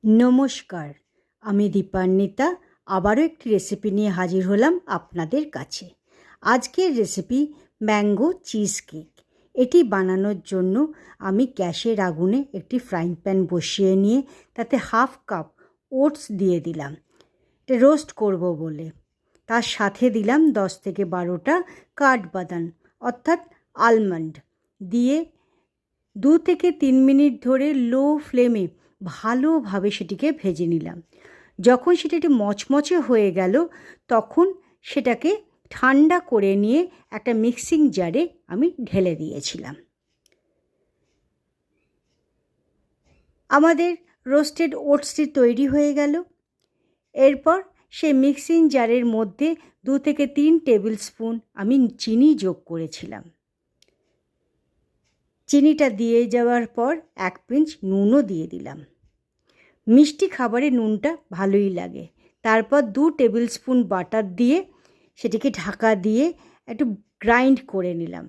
নমস্কার, আমি দীপান্বিতা আবারও একটি রেসিপি নিয়ে হাজির হলাম আপনাদের কাছে। আজকের রেসিপি ম্যাঙ্গো চিজ কেক। এটি বানানোর জন্য আমি গ্যাসের আগুনে একটি ফ্রাইং প্যান বসিয়ে নিয়ে তাতে 1/2 কাপ ওটস দিয়ে দিলাম, এটা রোস্ট করব বলে। তার সাথে দিলাম 10 থেকে 12টা কাঠবাদাম অর্থাৎ আলমন্ড দিয়ে 2 থেকে 3 মিনিট ধরে লো ফ্লেমে ভালোভাবে সেটিকে ভেজে নিলাম। যখন সেটা একটু মচমচে হয়ে গেল তখন সেটাকে ঠান্ডা করে নিয়ে একটা মিক্সিং জারে আমি ঢেলে দিয়েছিলাম। আমাদের রোস্টেড ওটসটি তৈরি হয়ে গেল। এরপর সেই মিক্সিং জারের মধ্যে 2 থেকে 3 টেবিল স্পুন আমি চিনি যোগ করেছিলাম। চিনিটা দিয়ে যাওয়ার পর 1 পিঞ্চ নুনও দিয়ে দিলাম। মিষ্টি খাবারে নুনটা ভালোই লাগে। তারপর 2 টেবিল স্পুন বাটার দিয়ে সেটিকে ঢাকা দিয়ে একটু গ্রাইন্ড করে নিলাম।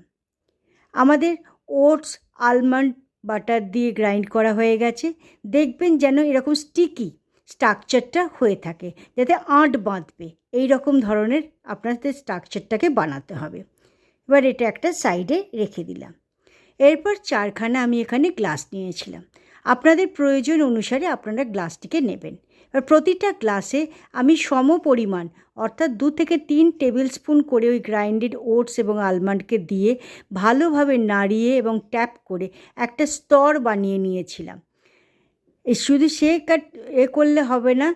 আমাদের ওটস আলমন্ড বাটার দিয়ে গ্রাইন্ড করা হয়ে গেছে। দেখবেন যেন এরকম স্টিকি স্ট্রাকচারটা হয়ে থাকে, যাতে আঁট বাঁধবে এই রকম ধরনের আপনাদের স্ট্রাকচারটাকে বানাতে হবে। এবার এটা একটা সাইডে রেখে দিলাম। এরপর 4খানা আমি এখানে গ্লাস নিয়েছিলাম। আপনাদের প্রয়োজন অনুসারে আপনারা গ্লাসটিকে নেবেন। এবার প্রতিটা গ্লাসে আমি সম পরিমাণ অর্থাৎ 2 থেকে 3 টেবিল স্পুন করে ওই গ্রাইন্ডেড ওটস এবং আলমন্ডকে দিয়ে ভালোভাবে নাড়িয়ে এবং ট্যাপ করে একটা স্তর বানিয়ে নিয়েছিলাম। শুধু করলে হবে না,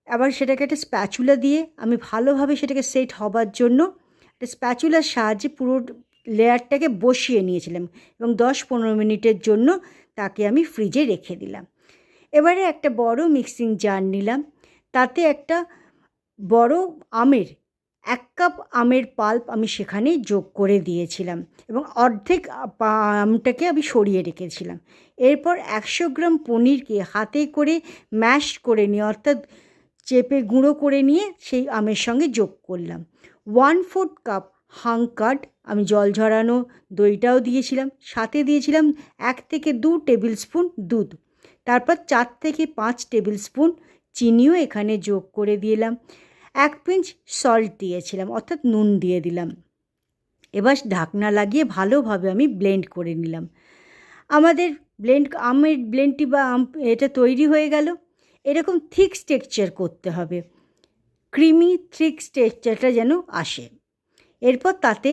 আবার সেটাকে একটা স্প্যাচুলা দিয়ে আমি ভালোভাবে সেটাকে সেট হবার জন্য একটা স্প্যাচুলার সাহায্যে পুরো লেয়ারটাকে বসিয়ে নিয়েছিলাম এবং 10-15 মিনিটের জন্য তাকে আমি ফ্রিজে রেখে দিলাম। এবারে একটা বড় মিক্সিং জার নিলাম, তাতে একটা বড় 1 কাপ আমের পাল্প আমি সেখানে যোগ করে দিয়েছিলাম এবং অর্ধেক আমটাকে আমি সরিয়ে রেখেছিলাম। এরপর 100 গ্রাম পনিরকে হাতে করে ম্যাশ করে নিয়ে অর্থাৎ চেপে গুঁড়ো করে নিয়ে সেই আমের সঙ্গে যোগ করলাম। 1/4 কাপ হাঙ্কার্ড আমি জল ঝরানো দইটাও দিয়েছিলাম, সাথে দিয়েছিলাম 1 থেকে 2 টেবিল স্পুন দুধ। তারপর 4 থেকে 5 টেবিল স্পুন চিনিও এখানে যোগ করে দিলাম। 1 পিঞ্চ সল্ট দিয়েছিলাম অর্থাৎ নুন দিয়ে দিলাম। এবার ঢাকনা লাগিয়ে ভালোভাবে আমি ব্লেন্ড করে নিলাম। আমাদের আমের ব্লেন্ডটি বা এটা তৈরি হয়ে গেল। এরকম থিক টেক্সচার করতে হবে, ক্রিমি থিক টেক্সচারটা যেন আসে। এরপর তাতে